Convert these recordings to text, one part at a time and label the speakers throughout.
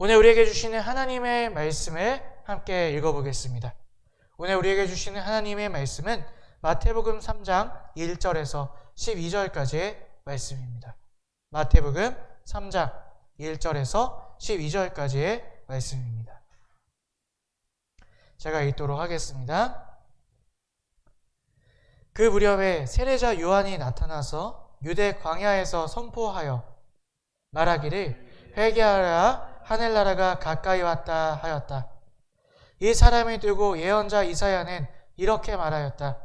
Speaker 1: 오늘 우리에게 주시는 하나님의 말씀을 함께 읽어보겠습니다. 오늘 우리에게 주시는 하나님의 말씀은 마태복음 3장 1절에서 12절까지의 말씀입니다. 마태복음 3장 1절에서 12절까지의 말씀입니다. 제가 읽도록 하겠습니다. 그 무렵에 세례자 요한이 나타나서 유대 광야에서 선포하여 말하기를 회개하라, 하늘나라가 가까이 왔다 하였다. 이 사람을 두고 예언자 이사야는 이렇게 말하였다.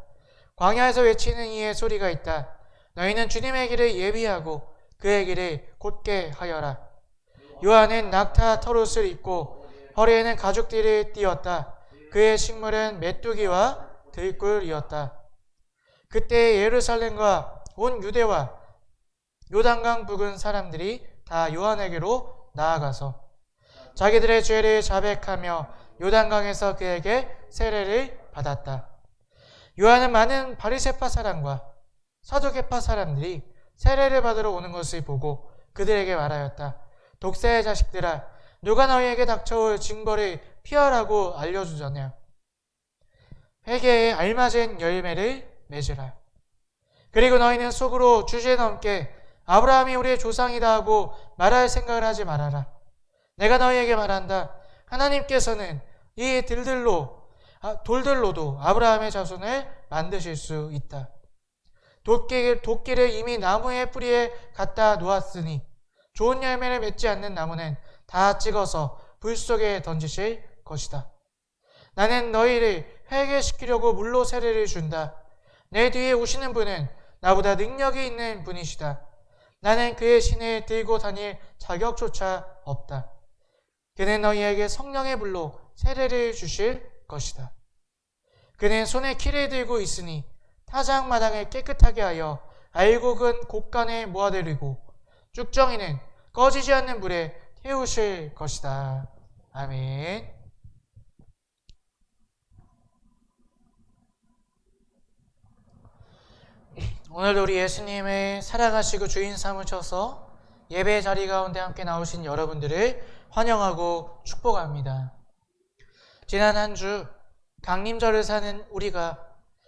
Speaker 1: 광야에서 외치는 이의 소리가 있다. 너희는 주님의 길을 예비하고 그의 길을 곧게 하여라. 요한은 낙타 털옷을 입고 허리에는 가죽띠를 띠었다. 그의 식물은 메뚜기와 들꿀이었다. 그때 예루살렘과 온 유대와 요단강 부근 사람들이 다 요한에게로 나아가서 자기들의 죄를 자백하며 요단강에서 그에게 세례를 받았다. 요한은 많은 바리새파 사람과 사두개파 사람들이 세례를 받으러 오는 것을 보고 그들에게 말하였다. 독사의 자식들아, 누가 너희에게 닥쳐올 징벌을 피하라고 알려주잖냐. 회개에 알맞은 열매를 맺으라. 그리고 너희는 속으로 주제넘게 아브라함이 우리의 조상이다 하고 말할 생각을 하지 말아라. 내가 너희에게 말한다. 하나님께서는 이 돌들로도 아브라함의 자손을 만드실 수 있다. 도끼를 이미 나무의 뿌리에 갖다 놓았으니 좋은 열매를 맺지 않는 나무는 다 찍어서 불 속에 던지실 것이다. 나는 너희를 회개시키려고 물로 세례를 준다. 내 뒤에 오시는 분은 나보다 능력이 있는 분이시다. 나는 그의 신을 들고 다닐 자격조차 없다. 그는 너희에게 성령의 불로 세례를 주실 것이다. 그는 손에 키를 들고 있으니 타작마당을 깨끗하게 하여 알곡은 곳간에 모아들이고 쭉정이는 꺼지지 않는 불에 태우실 것이다. 아멘. 오늘도 우리 예수님을 살아가시고 주인 삼으셔서 예배 자리 가운데 함께 나오신 여러분들을 환영하고 축복합니다. 지난 한 주 강림절을 사는 우리가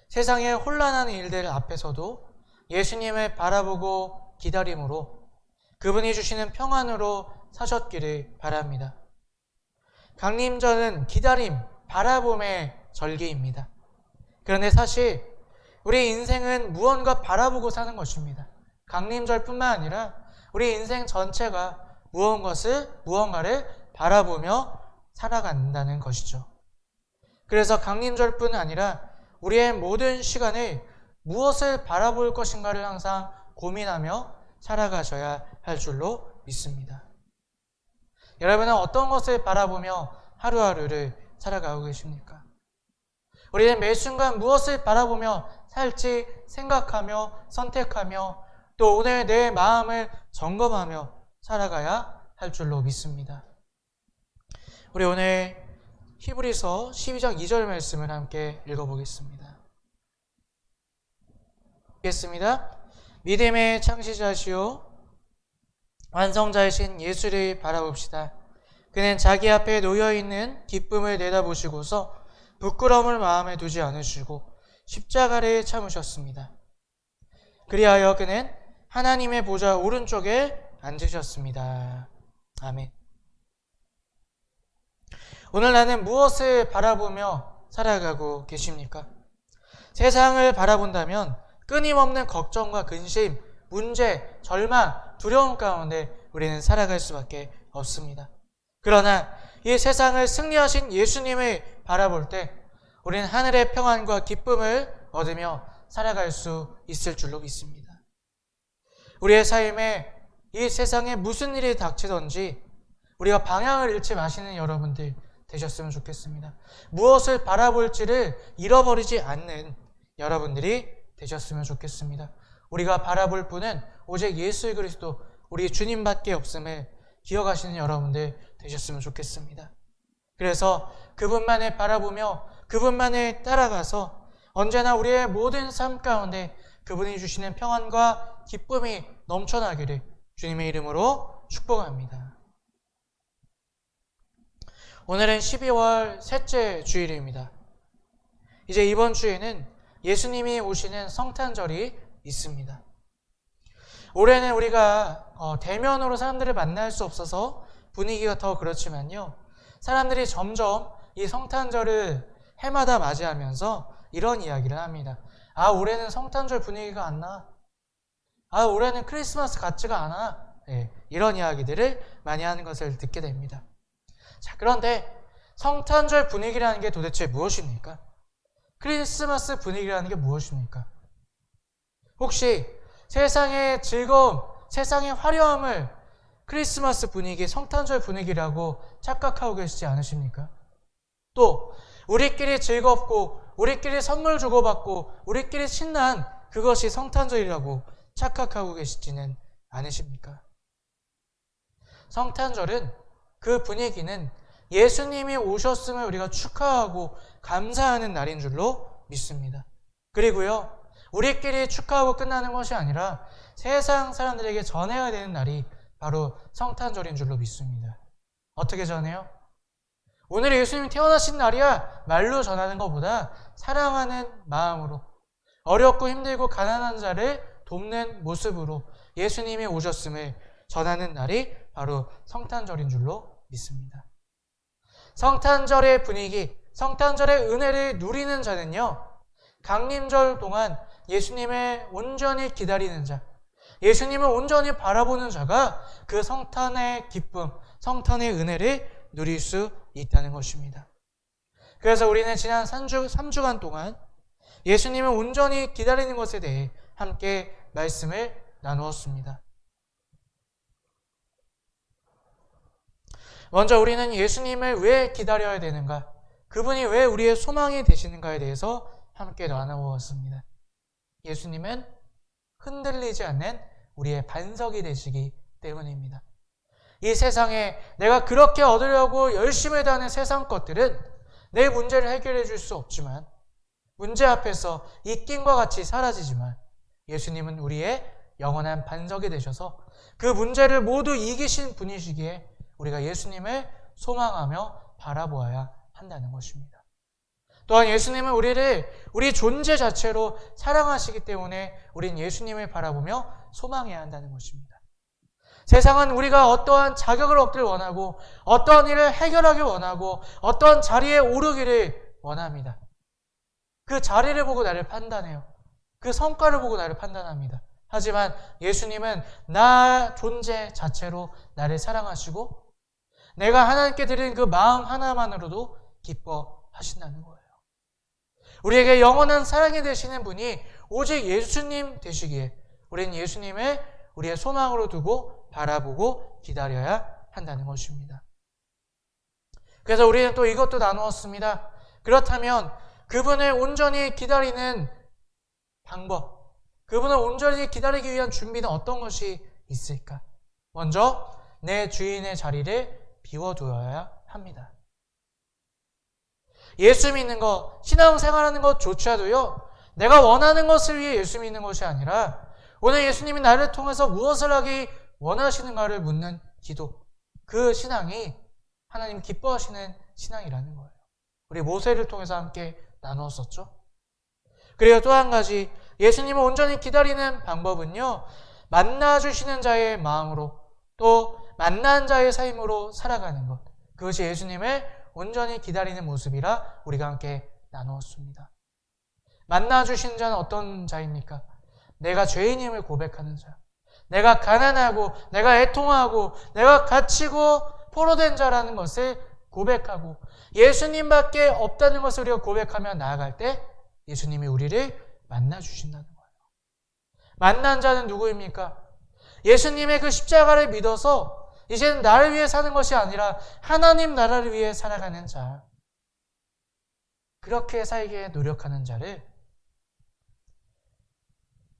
Speaker 1: 세상의 혼란한 일들 앞에서도 예수님을 바라보고 기다림으로 그분이 주시는 평안으로 사셨기를 바랍니다. 강림절은 기다림, 바라봄의 절기입니다. 그런데 사실 우리 인생은 무언가 바라보고 사는 것입니다. 강림절뿐만 아니라 우리 인생 전체가 무언가를 바라보며 살아간다는 것이죠. 그래서 강림절뿐 아니라 우리의 모든 시간을 무엇을 바라볼 것인가를 항상 고민하며 살아가셔야 할 줄로 믿습니다. 여러분은 어떤 것을 바라보며 하루하루를 살아가고 계십니까? 우리는 매 순간 무엇을 바라보며 살지 생각하며 선택하며 또 오늘 내 마음을 점검하며 살아가야 할 줄로 믿습니다. 우리 오늘 히브리서 12장 2절 말씀을 함께 읽어보겠습니다. 읽겠습니다. 믿음의 창시자시오 완성자이신 예수를 바라봅시다. 그는 자기 앞에 놓여있는 기쁨을 내다보시고서 부끄러움을 마음에 두지 않으시고 십자가를 참으셨습니다. 그리하여 그는 하나님의 보좌 오른쪽에 앉으셨습니다. 아멘. 오늘 나는 무엇을 바라보며 살아가고 계십니까? 세상을 바라본다면 끊임없는 걱정과 근심, 문제, 절망, 두려움 가운데 우리는 살아갈 수밖에 없습니다. 그러나 이 세상을 승리하신 예수님을 바라볼 때 우리는 하늘의 평안과 기쁨을 얻으며 살아갈 수 있을 줄로 믿습니다. 우리의 삶에 이 세상에 무슨 일이 닥치든지 우리가 방향을 잃지 마시는 여러분들 되셨으면 좋겠습니다. 무엇을 바라볼지를 잃어버리지 않는 여러분들이 되셨으면 좋겠습니다. 우리가 바라볼 분은 오직 예수 그리스도 우리 주님밖에 없음을 기억하시는 여러분들 되셨으면 좋겠습니다. 그래서 그분만을 바라보며 그분만을 따라가서 언제나 우리의 모든 삶 가운데 그분이 주시는 평안과 기쁨이 넘쳐나기를 주님의 이름으로 축복합니다. 오늘은 12월 셋째 주일입니다. 이제 이번 주에는 예수님이 오시는 성탄절이 있습니다. 올해는 우리가 대면으로 사람들을 만날 수 없어서 분위기가 더 그렇지만요. 사람들이 점점 이 성탄절을 해마다 맞이하면서 이런 이야기를 합니다. 아, 올해는 성탄절 분위기가 안 나. 아, 올해는 크리스마스 같지가 않아. 네, 이런 이야기들을 많이 하는 것을 듣게 됩니다. 자, 그런데 성탄절 분위기라는 게 도대체 무엇입니까? 크리스마스 분위기라는 게 무엇입니까? 혹시 세상의 즐거움, 세상의 화려함을 크리스마스 분위기, 성탄절 분위기라고 착각하고 계시지 않으십니까? 또 우리끼리 즐겁고 우리끼리 선물 주고받고 우리끼리 신난 그것이 성탄절이라고 착각하고 계시지는 않으십니까? 성탄절은 그 분위기는 예수님이 오셨음을 우리가 축하하고 감사하는 날인 줄로 믿습니다. 그리고요, 우리끼리 축하하고 끝나는 것이 아니라 세상 사람들에게 전해야 되는 날이 바로 성탄절인 줄로 믿습니다. 어떻게 전해요? 오늘 예수님이 태어나신 날이야 말로 전하는 것보다 사랑하는 마음으로 어렵고 힘들고 가난한 자를 돕는 모습으로 예수님이 오셨음을 전하는 날이 바로 성탄절인 줄로 믿습니다. 성탄절의 분위기, 성탄절의 은혜를 누리는 자는요, 강림절 동안 예수님을 온전히 기다리는 자, 예수님을 온전히 바라보는 자가 그 성탄의 기쁨, 성탄의 은혜를 누릴 수 있다는 것입니다. 그래서 우리는 지난 3주간 동안 예수님을 온전히 기다리는 것에 대해 함께 말씀을 나누었습니다. 먼저 우리는 예수님을 왜 기다려야 되는가, 그분이 왜 우리의 소망이 되시는가에 대해서 함께 나누었습니다. 예수님은 흔들리지 않는 우리의 반석이 되시기 때문입니다. 이 세상에 내가 그렇게 얻으려고 열심히 다하는 세상 것들은 내 문제를 해결해 줄 수 없지만, 문제 앞에서 이김과 같이 사라지지만, 예수님은 우리의 영원한 반석이 되셔서 그 문제를 모두 이기신 분이시기에 우리가 예수님을 소망하며 바라보아야 한다는 것입니다. 또한 예수님은 우리를 우리 존재 자체로 사랑하시기 때문에 우린 예수님을 바라보며 소망해야 한다는 것입니다. 세상은 우리가 어떠한 자격을 얻기를 원하고 어떠한 일을 해결하길 원하고 어떠한 자리에 오르기를 원합니다. 그 자리를 보고 나를 판단해요. 그 성과를 보고 나를 판단합니다. 하지만 예수님은 나 존재 자체로 나를 사랑하시고 내가 하나님께 드린 그 마음 하나만으로도 기뻐하신다는 거예요. 우리에게 영원한 사랑이 되시는 분이 오직 예수님 되시기에 우리는 예수님을 우리의 소망으로 두고 바라보고 기다려야 한다는 것입니다. 그래서 우리는 또 이것도 나누었습니다. 그렇다면 그분을 온전히 기다리는 방법, 그분을 온전히 기다리기 위한 준비는 어떤 것이 있을까? 먼저 내 주인의 자리를 비워두어야 합니다. 예수 믿는 것, 신앙생활하는 것조차도요, 내가 원하는 것을 위해 예수 믿는 것이 아니라 오늘 예수님이 나를 통해서 무엇을 하기 원하시는가를 묻는 기도, 그 신앙이 하나님 기뻐하시는 신앙이라는 거예요. 우리 모세를 통해서 함께 나누었었죠. 그리고 또 한 가지, 예수님을 온전히 기다리는 방법은요, 만나주시는 자의 마음으로 또 만난 자의 삶으로 살아가는 것, 그것이 예수님을 온전히 기다리는 모습이라 우리가 함께 나누었습니다. 만나주신 자는 어떤 자입니까? 내가 죄인임을 고백하는 자, 내가 가난하고 내가 애통하고 내가 갇히고 포로된 자라는 것을 고백하고 예수님밖에 없다는 것을 우리가 고백하며 나아갈 때 예수님이 우리를 만나주신다는 거예요. 만난 자는 누구입니까? 예수님의 그 십자가를 믿어서 이제는 나를 위해 사는 것이 아니라 하나님 나라를 위해 살아가는 자, 그렇게 살기에 노력하는 자를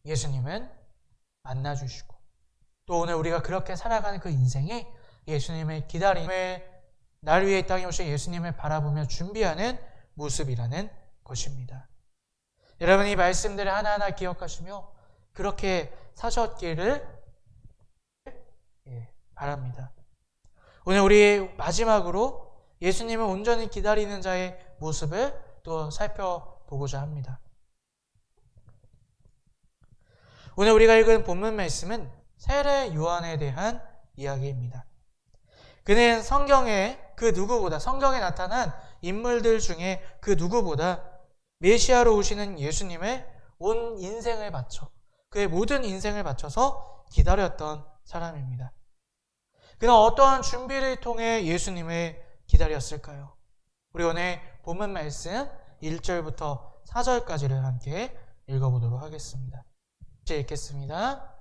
Speaker 1: 예수님은 만나주시고 또 오늘 우리가 그렇게 살아가는 그 인생이 예수님의 기다림을 나를 위해 이 땅에 오신 예수님을 바라보며 준비하는 모습이라는 것입니다. 여러분, 이 말씀들을 하나하나 기억하시며 그렇게 사셨기를 바랍니다. 오늘 우리 마지막으로 예수님을 온전히 기다리는 자의 모습을 또 살펴보고자 합니다. 오늘 우리가 읽은 본문 말씀은 세례 요한에 대한 이야기입니다. 그는 성경에 나타난 인물들 중에 그 누구보다 메시아로 오시는 예수님을 온 인생을 바쳐, 그의 모든 인생을 바쳐서 기다렸던 사람입니다. 그는 어떠한 준비를 통해 예수님을 기다렸을까요? 우리 오늘 본문 말씀 1절부터 4절까지를 함께 읽어보도록 하겠습니다. 읽겠습니다.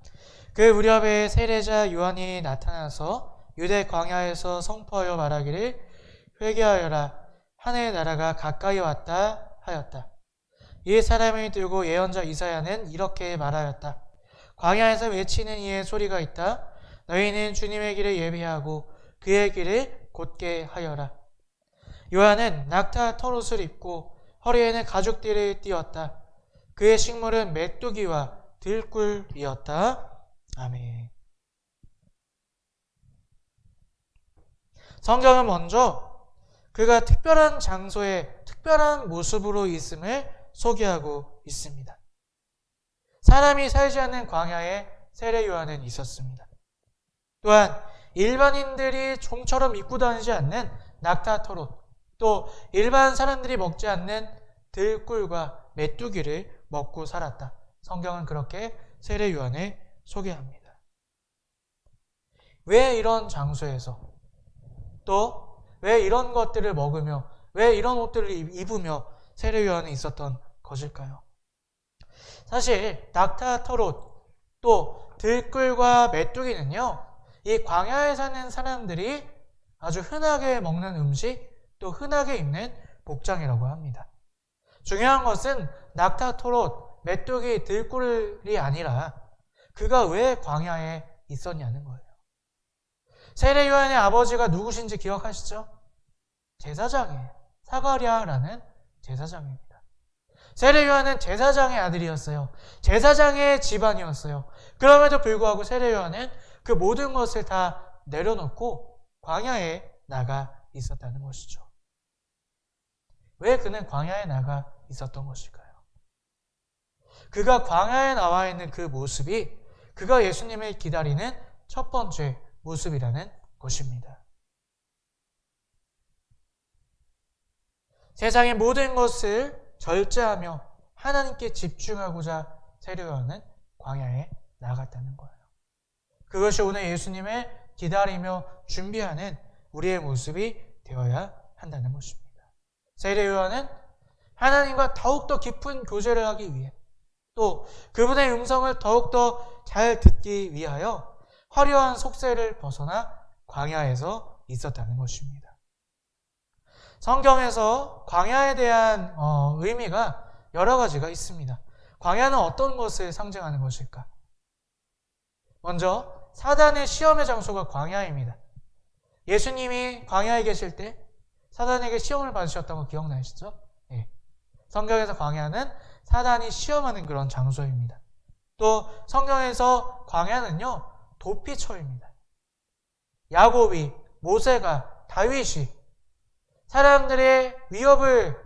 Speaker 1: 그 무렵에 세례자 요한이 나타나서 유대 광야에서 선포하여 말하기를 회개하여라, 하늘의 나라가 가까이 왔다 하였다. 이 사람을 들고 예언자 이사야는 이렇게 말하였다. 광야에서 외치는 이의 소리가 있다. 너희는 주님의 길을 예비하고 그의 길을 곧게 하여라. 요한은 낙타 털옷을 입고 허리에는 가죽띠를 띠었다. 그의 식물은 메뚜기와 들꿀이었다. 아멘. 성경은 먼저 그가 특별한 장소에 특별한 모습으로 있음을 소개하고 있습니다. 사람이 살지 않는 광야에 세례 요한은 있었습니다. 또한 일반인들이 좀처럼 입고 다니지 않는 낙타 털옷, 또 일반 사람들이 먹지 않는 들꿀과 메뚜기를 먹고 살았다. 성경은 그렇게 세례 요한을 소개합니다. 왜 이런 장소에서, 또 왜 이런 것들을 먹으며, 왜 이런 옷들을 입으며 세례 요한이 있었던 것일까요? 사실 낙타 털옷, 또 들꿀과 메뚜기는요, 이 광야에 사는 사람들이 아주 흔하게 먹는 음식, 또 흔하게 입는 복장이라고 합니다. 중요한 것은 낙타 털옷, 메뚜기, 들꿀이 아니라 그가 왜 광야에 있었냐는 거예요. 세례 요한의 아버지가 누구신지 기억하시죠? 제사장이에요. 사가랴라는 제사장입니다. 세례 요한은 제사장의 아들이었어요. 제사장의 집안이었어요. 그럼에도 불구하고 세례 요한은 그 모든 것을 다 내려놓고 광야에 나가 있었다는 것이죠. 왜 그는 광야에 나가 있었던 것일까요? 그가 광야에 나와 있는 그 모습이 그가 예수님을 기다리는 첫 번째 모습이라는 것입니다. 세상의 모든 것을 절제하며 하나님께 집중하고자 세례 요한은 광야에 나갔다는 거예요. 그것이 오늘 예수님을 기다리며 준비하는 우리의 모습이 되어야 한다는 것입니다. 세례 요한은 하나님과 더욱더 깊은 교제를 하기 위해, 또 그분의 음성을 더욱더 잘 듣기 위하여 화려한 속세를 벗어나 광야에서 있었다는 것입니다. 성경에서 광야에 대한 의미가 여러 가지가 있습니다. 광야는 어떤 것을 상징하는 것일까? 먼저 사단의 시험의 장소가 광야입니다. 예수님이 광야에 계실 때 사단에게 시험을 받으셨던 거 기억나시죠? 네. 성경에서 광야는 사단이 시험하는 그런 장소입니다. 또 성경에서 광야는요, 도피처입니다. 야곱이, 모세가, 다윗이 사람들의 위협을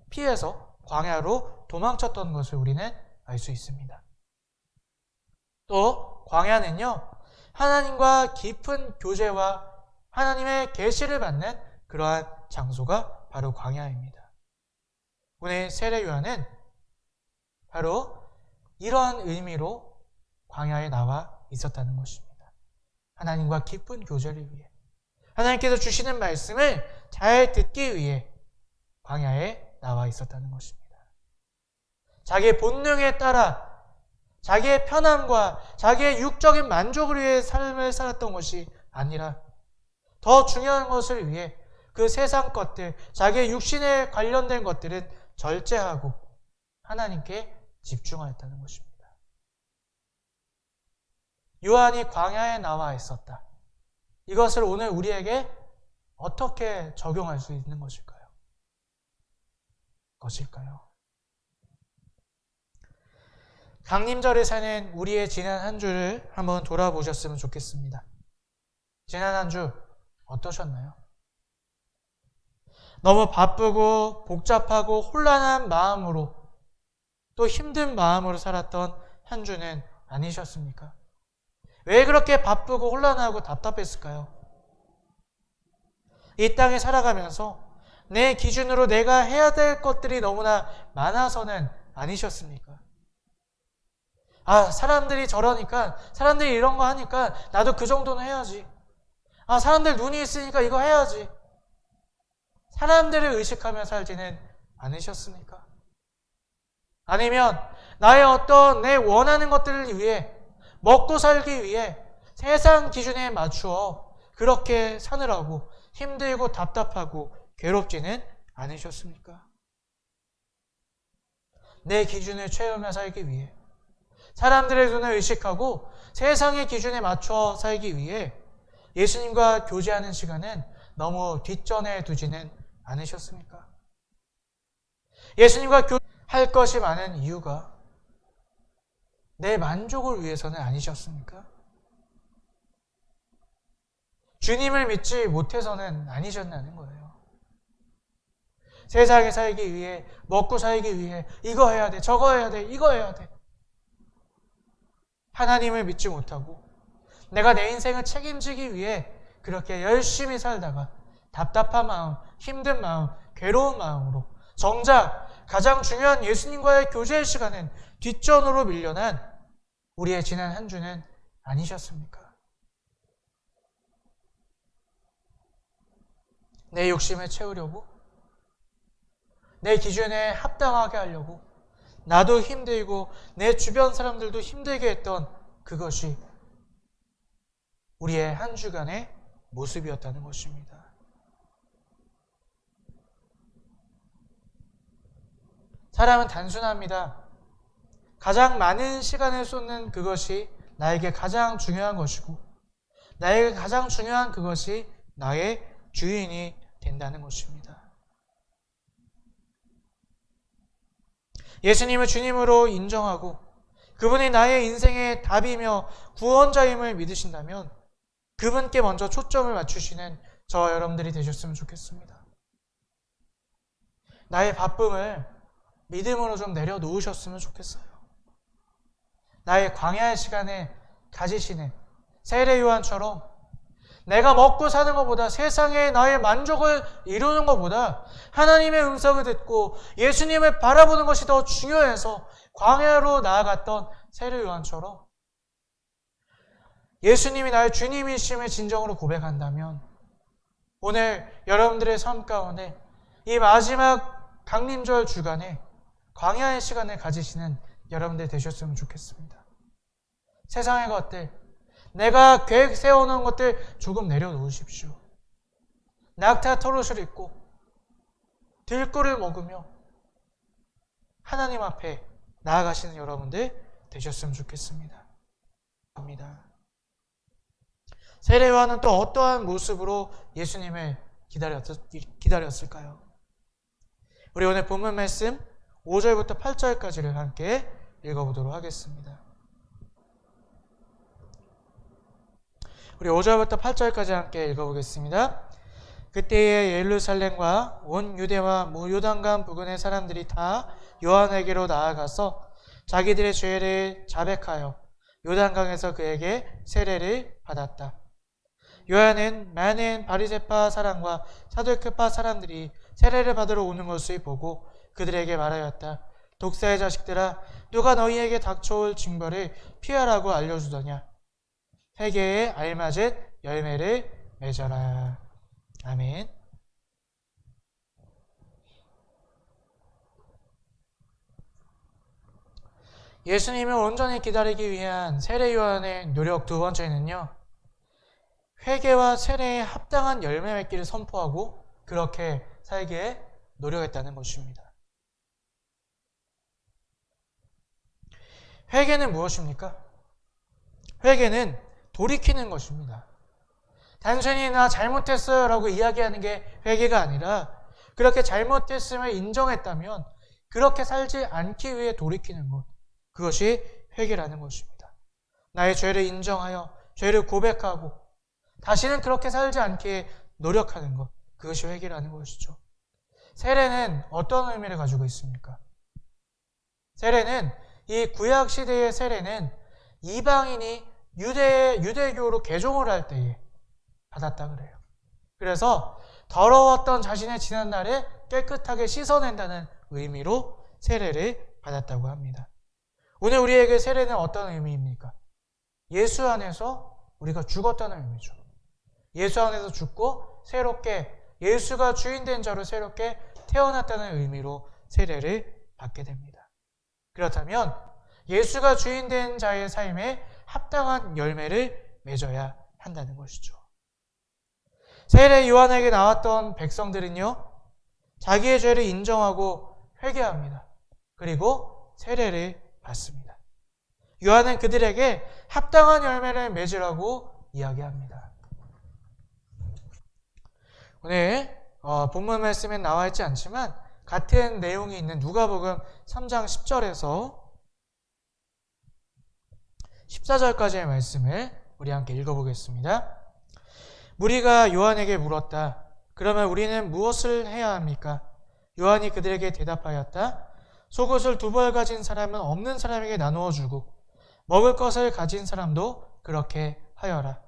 Speaker 1: 피해서 광야로 도망쳤던 것을 우리는 알 수 있습니다. 또 광야는요, 하나님과 깊은 교제와 하나님의 계시를 받는 그러한 장소가 바로 광야입니다. 오늘 세례 요한은 바로 이러한 의미로 광야에 나와 있었다는 것입니다. 하나님과 깊은 교제를 위해, 하나님께서 주시는 말씀을 잘 듣기 위해 광야에 나와 있었다는 것입니다. 자기의 본능에 따라 자기의 편함과 자기의 육적인 만족을 위해 삶을 살았던 것이 아니라 더 중요한 것을 위해 그 세상 것들, 자기의 육신에 관련된 것들은 절제하고 하나님께 집중하였다는 것입니다. 요한이 광야에 나와 있었다. 이것을 오늘 우리에게 어떻게 적용할 수 있는 것일까요? 강림절을 사는 우리의 지난 한 주를 한번 돌아보셨으면 좋겠습니다. 지난 한 주 어떠셨나요? 너무 바쁘고 복잡하고 혼란한 마음으로 또 힘든 마음으로 살았던 한 주는 아니셨습니까? 왜 그렇게 바쁘고 혼란하고 답답했을까요? 이 땅에 살아가면서 내 기준으로 내가 해야 될 것들이 너무나 많아서는 아니셨습니까? 사람들이 저러니까, 사람들이 이런 거 하니까 나도 그 정도는 해야지. 사람들 눈이 있으니까 이거 해야지. 사람들을 의식하며 살지는 않으셨습니까? 아니면 나의 어떤 내 원하는 것들을 위해, 먹고 살기 위해 세상 기준에 맞추어 그렇게 사느라고 힘들고 답답하고 괴롭지는 않으셨습니까? 내 기준을 채우며 살기 위해, 사람들의 눈을 의식하고 세상의 기준에 맞춰 살기 위해 예수님과 교제하는 시간은 너무 뒷전에 두지는 않으셨습니까? 예수님과 교제할 것이 많은 이유가 내 만족을 위해서는 아니셨습니까? 주님을 믿지 못해서는 아니셨다는 거예요. 세상에 살기 위해, 먹고 살기 위해 이거 해야 돼, 저거 해야 돼, 이거 해야 돼. 하나님을 믿지 못하고 내가 내 인생을 책임지기 위해 그렇게 열심히 살다가 답답한 마음, 힘든 마음, 괴로운 마음으로 정작 가장 중요한 예수님과의 교제의 시간은 뒷전으로 밀려난 우리의 지난 한 주는 아니셨습니까? 내 욕심을 채우려고, 내 기준에 합당하게 하려고 나도 힘들고 내 주변 사람들도 힘들게 했던 그것이 우리의 한 주간의 모습이었다는 것입니다. 사람은 단순합니다. 가장 많은 시간을 쏟는 그것이 나에게 가장 중요한 것이고 나에게 가장 중요한 그것이 나의 주인이 된다는 것입니다. 예수님을 주님으로 인정하고 그분이 나의 인생의 답이며 구원자임을 믿으신다면 그분께 먼저 초점을 맞추시는 저와 여러분들이 되셨으면 좋겠습니다. 나의 바쁨을 믿음으로 좀 내려놓으셨으면 좋겠어요. 나의 광야의 시간에 가지시는 세례 요한처럼 내가 먹고 사는 것보다 세상에 나의 만족을 이루는 것보다 하나님의 음성을 듣고 예수님을 바라보는 것이 더 중요해서 광야로 나아갔던 세례 요한처럼 예수님이 나의 주님이심을 진정으로 고백한다면 오늘 여러분들의 삶 가운데 이 마지막 강림절 주간에 광야의 시간을 가지시는 여러분들 되셨으면 좋겠습니다. 세상의 것들, 내가 계획 세워놓은 것들 조금 내려놓으십시오. 낙타 털옷을 입고 들꿀을 먹으며 하나님 앞에 나아가시는 여러분들 되셨으면 좋겠습니다. 세례 요한은 또 어떠한 모습으로 예수님을 기다렸을까요? 우리 오늘 본문 말씀 5절부터 8절까지를 함께 읽어보도록 하겠습니다. 우리 5절부터 8절까지 함께 읽어보겠습니다. 그때에 예루살렘과 온 유대와 요단강 부근의 사람들이 다 요한에게로 나아가서 자기들의 죄를 자백하여 요단강에서 그에게 세례를 받았다. 요한은 많은 바리새파 사람과 사두개파 사람들이 세례를 받으러 오는 것을 보고 그들에게 말하였다. 독사의 자식들아, 누가 너희에게 닥쳐올 징벌을 피하라고 알려주더냐? 회개에 알맞은 열매를 맺어라. 아멘. 예수님을 온전히 기다리기 위한 세례 요한의 노력 두 번째는요, 회개와 세례에 합당한 열매 맺기를 선포하고 그렇게 살기에 노력했다는 것입니다. 회개는 무엇입니까? 회개는 돌이키는 것입니다. 단순히 나 잘못했어요 라고 이야기하는 게 회개가 아니라 그렇게 잘못했음을 인정했다면 그렇게 살지 않기 위해 돌이키는 것, 그것이 회개라는 것입니다. 나의 죄를 인정하여 죄를 고백하고 다시는 그렇게 살지 않게 노력하는 것, 그것이 회개라는 것이죠. 세례는 어떤 의미를 가지고 있습니까? 세례는 이 구약 시대의 세례는 이방인이 유대교로 개종을 할 때에 받았다 그래요. 그래서 더러웠던 자신의 지난날에 깨끗하게 씻어낸다는 의미로 세례를 받았다고 합니다. 오늘 우리에게 세례는 어떤 의미입니까? 예수 안에서 우리가 죽었다는 의미죠. 예수 안에서 죽고 새롭게 예수가 주인된 자로 새롭게 태어났다는 의미로 세례를 받게 됩니다. 그렇다면 예수가 주인된 자의 삶에 합당한 열매를 맺어야 한다는 것이죠. 세례 요한에게 나왔던 백성들은요, 자기의 죄를 인정하고 회개합니다. 그리고 세례를 받습니다. 요한은 그들에게 합당한 열매를 맺으라고 이야기합니다. 오늘 본문 말씀에 나와 있지 않지만 같은 내용이 있는 누가복음 3장 10절에서 14절까지의 말씀을 우리 함께 읽어보겠습니다. 무리가 요한에게 물었다. 그러면 우리는 무엇을 해야 합니까? 요한이 그들에게 대답하였다. 속옷을 2벌 가진 사람은 없는 사람에게 나누어 주고 먹을 것을 가진 사람도 그렇게 하여라.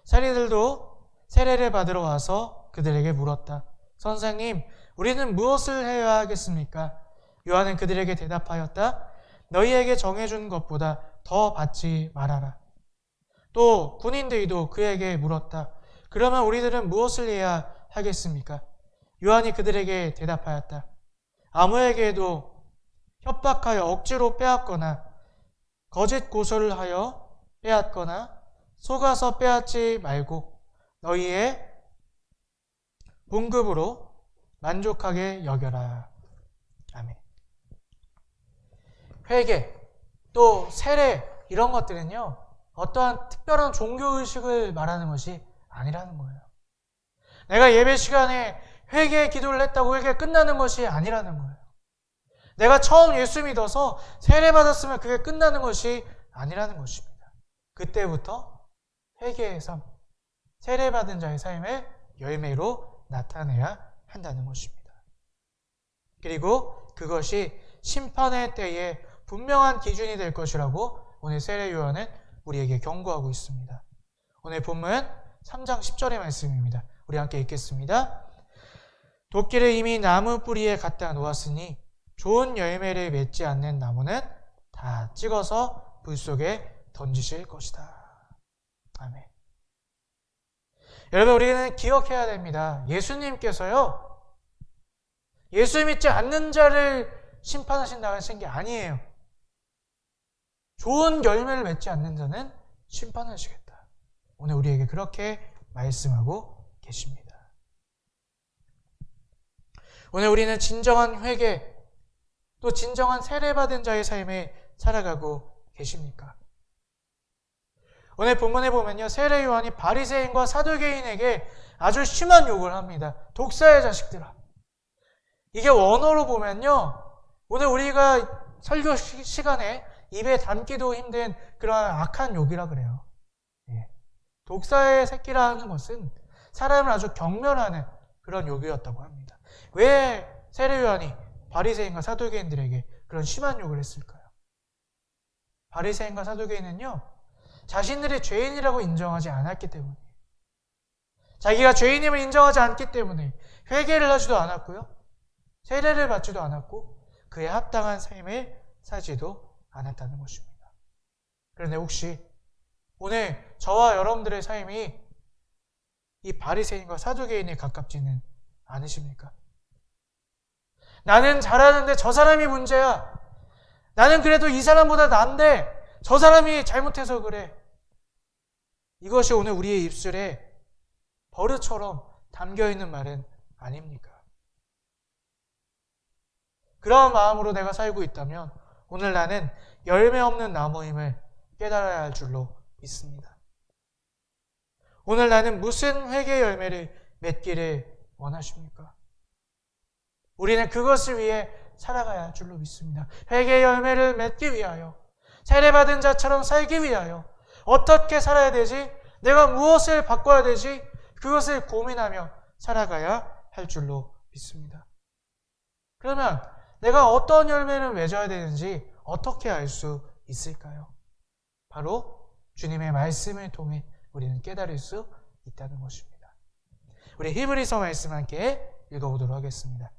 Speaker 1: 사리들도 세례를 받으러 와서 그들에게 물었다. 선생님, 우리는 무엇을 해야 하겠습니까? 요한은 그들에게 대답하였다. 너희에게 정해준 것보다 더 받지 말아라. 또 군인들도 그에게 물었다. 그러면 우리들은 무엇을 해야 하겠습니까? 요한이 그들에게 대답하였다. 아무에게도 협박하여 억지로 빼앗거나 거짓 고소를 하여 빼앗거나 속아서 빼앗지 말고 너희의 봉급으로 만족하게 여겨라. 아멘. 회개, 또 세례 이런 것들은요, 어떠한 특별한 종교의식을 말하는 것이 아니라는 거예요. 내가 예배 시간에 회개 기도를 했다고 회개 끝나는 것이 아니라는 거예요. 내가 처음 예수 믿어서 세례 받았으면 그게 끝나는 것이 아니라는 것입니다. 그때부터 회개의 삶, 세례 받은 자의 삶의 열매로 나타내야 한다는 것입니다. 그리고 그것이 심판의 때에 분명한 기준이 될 것이라고 오늘 세례 요한은 우리에게 경고하고 있습니다. 오늘 본문 3장 10절의 말씀입니다. 우리 함께 읽겠습니다. 도끼를 이미 나무 뿌리에 갖다 놓았으니 좋은 열매를 맺지 않는 나무는 다 찍어서 불 속에 던지실 것이다. 아멘. 여러분, 우리는 기억해야 됩니다. 예수님께서요, 예수 믿지 않는 자를 심판하신다는 게 아니에요. 좋은 열매를 맺지 않는 자는 심판하시겠다. 오늘 우리에게 그렇게 말씀하고 계십니다. 오늘 우리는 진정한 회개, 또 진정한 세례받은 자의 삶에 살아가고 계십니까? 오늘 본문에 보면요, 세례 요한이 바리새인과 사두개인에게 아주 심한 욕을 합니다. 독사의 자식들아. 이게 원어로 보면요, 오늘 우리가 설교 시간에 입에 담기도 힘든 그런 악한 욕이라 그래요. 예. 독사의 새끼라는 것은 사람을 아주 경멸하는 그런 욕이었다고 합니다. 왜 세례 요한이 바리새인과 사두개인들에게 그런 심한 욕을 했을까요? 바리새인과 사두개인은요, 자신들이 죄인이라고 인정하지 않았기 때문에, 자기가 죄인임을 인정하지 않기 때문에 회개를 하지도 않았고요, 세례를 받지도 않았고 그에 합당한 삶을 살지도 않았다는 것입니다. 그런데 혹시 오늘 저와 여러분들의 삶이 이 바리새인과 사두개인에 가깝지는 않으십니까? 나는 잘하는데 저 사람이 문제야. 나는 그래도 이 사람보다 나은데 저 사람이 잘못해서 그래. 이것이 오늘 우리의 입술에 버릇처럼 담겨있는 말은 아닙니까? 그런 마음으로 내가 살고 있다면 오늘 나는 열매 없는 나무임을 깨달아야 할 줄로 믿습니다. 오늘 나는 무슨 회개 열매를 맺기를 원하십니까? 우리는 그것을 위해 살아가야 할 줄로 믿습니다. 회개 열매를 맺기 위하여, 세례받은 자처럼 살기 위하여 어떻게 살아야 되지? 내가 무엇을 바꿔야 되지? 그것을 고민하며 살아가야 할 줄로 믿습니다. 그러면 내가 어떤 열매를 맺어야 되는지 어떻게 알 수 있을까요? 바로 주님의 말씀을 통해 우리는 깨달을 수 있다는 것입니다. 우리 히브리서 말씀 함께 읽어보도록 하겠습니다.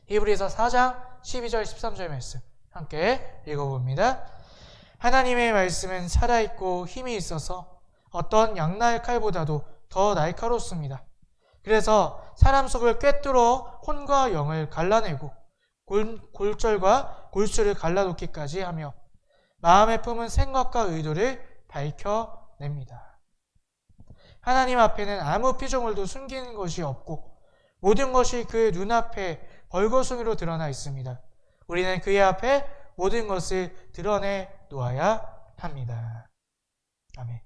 Speaker 1: 히브리서 4장 12절 13절 말씀 함께 읽어봅니다. 하나님의 말씀은 살아있고 힘이 있어서 어떤 양날 칼보다도 더 날카롭습니다. 그래서 사람 속을 꿰뚫어 혼과 영을 갈라내고 골절과 골수를 갈라놓기까지 하며 마음에 품은 생각과 의도를 밝혀냅니다. 하나님 앞에는 아무 피조물도 숨기는 것이 없고 모든 것이 그의 눈앞에 벌거숭이로 드러나 있습니다. 우리는 그의 앞에 모든 것을 드러내 놓아야 합니다. 아멘.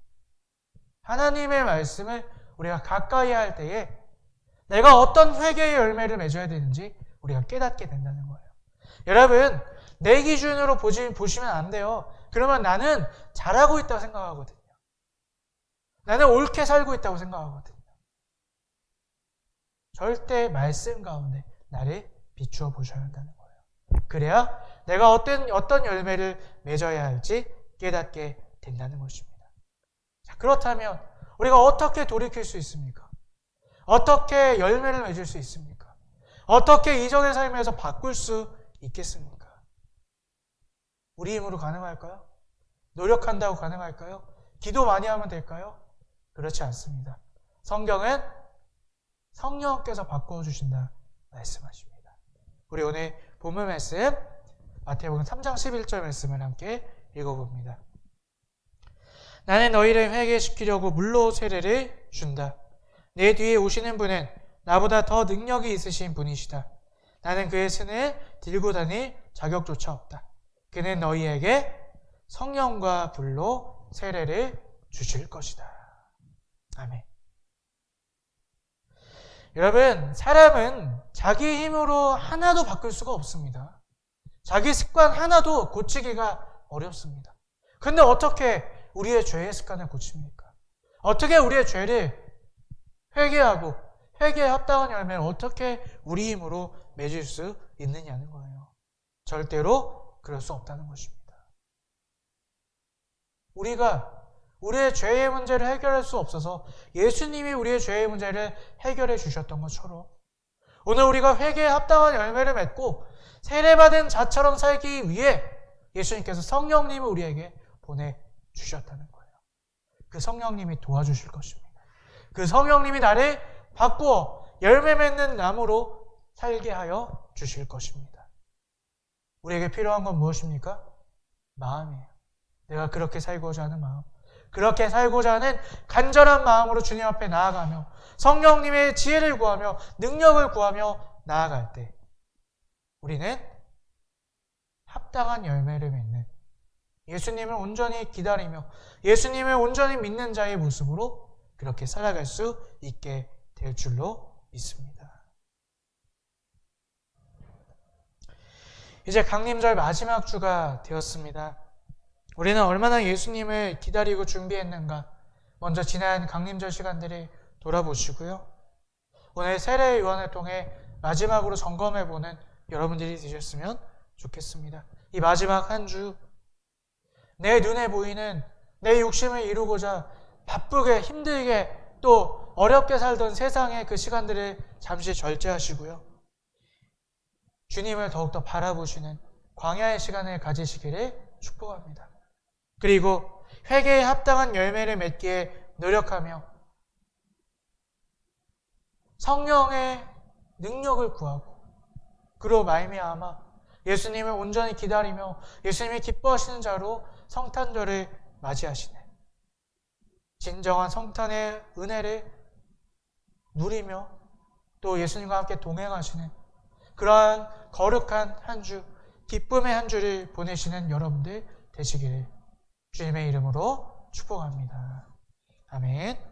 Speaker 1: 하나님의 말씀을 우리가 가까이 할 때에 내가 어떤 회개의 열매를 맺어야 되는지 우리가 깨닫게 된다는 거예요. 여러분, 내 기준으로 보시면 안 돼요. 그러면 나는 잘하고 있다고 생각하거든요. 나는 옳게 살고 있다고 생각하거든요. 절대 말씀 가운데 나를 비추어 보셔야 한다는 거예요. 그래야 내가 어떤 열매를 맺어야 할지 깨닫게 된다는 것입니다. 자, 그렇다면 우리가 어떻게 돌이킬 수 있습니까? 어떻게 열매를 맺을 수 있습니까? 어떻게 이전의 삶에서 바꿀 수 있겠습니까? 우리 힘으로 가능할까요? 노력한다고 가능할까요? 기도 많이 하면 될까요? 그렇지 않습니다. 성경은 성령께서 바꾸어 주신다 말씀하십니다. 우리 오늘 본문 말씀 마태복음 3장 11절 말씀을 함께 읽어봅니다. 나는 너희를 회개시키려고 물로 세례를 준다. 내 뒤에 오시는 분은 나보다 더 능력이 있으신 분이시다. 나는 그의 손을 들고 다닐 자격조차 없다. 그는 너희에게 성령과 불로 세례를 주실 것이다. 아멘. 여러분, 사람은 자기 힘으로 하나도 바꿀 수가 없습니다. 자기 습관 하나도 고치기가 어렵습니다. 근데 어떻게 우리의 죄의 습관을 고칩니까? 어떻게 우리의 죄를 회개하고 회개에 합당한 열매를 어떻게 우리 힘으로 맺을 수 있느냐는 거예요. 절대로 그럴 수 없다는 것입니다. 우리가 우리의 죄의 문제를 해결할 수 없어서 예수님이 우리의 죄의 문제를 해결해 주셨던 것처럼 오늘 우리가 회개에 합당한 열매를 맺고 세례받은 자처럼 살기 위해 예수님께서 성령님을 우리에게 보내주셨다는 거예요. 그 성령님이 도와주실 것입니다. 그 성령님이 나를 바꾸어 열매 맺는 나무로 살게 하여 주실 것입니다. 우리에게 필요한 건 무엇입니까? 마음이에요. 내가 그렇게 살고자 하는 마음. 그렇게 살고자 하는 간절한 마음으로 주님 앞에 나아가며 성령님의 지혜를 구하며 능력을 구하며 나아갈 때 우리는 합당한 열매를 맺는 예수님을 온전히 기다리며 예수님을 온전히 믿는 자의 모습으로 그렇게 살아갈 수 있게 될 줄로 믿습니다. 이제 강림절 마지막 주가 되었습니다. 우리는 얼마나 예수님을 기다리고 준비했는가 먼저 지난 강림절 시간들을 돌아보시고요. 오늘 세례 요한을 통해 마지막으로 점검해보는 여러분들이 되셨으면 좋겠습니다. 이 마지막 한 주 내 눈에 보이는 내 욕심을 이루고자 바쁘게 힘들게 또 어렵게 살던 세상의 그 시간들을 잠시 절제하시고요. 주님을 더욱더 바라보시는 광야의 시간을 가지시기를 축복합니다. 그리고 회개에 합당한 열매를 맺기에 노력하며 성령의 능력을 구하고 그로 말미암아 예수님을 온전히 기다리며 예수님이 기뻐하시는 자로 성탄절을 맞이하시는 진정한 성탄의 은혜를 누리며 또 예수님과 함께 동행하시는 그러한 거룩한 한 주, 기쁨의 한 주를 보내시는 여러분들 되시기를 주님의 이름으로 축복합니다. 아멘.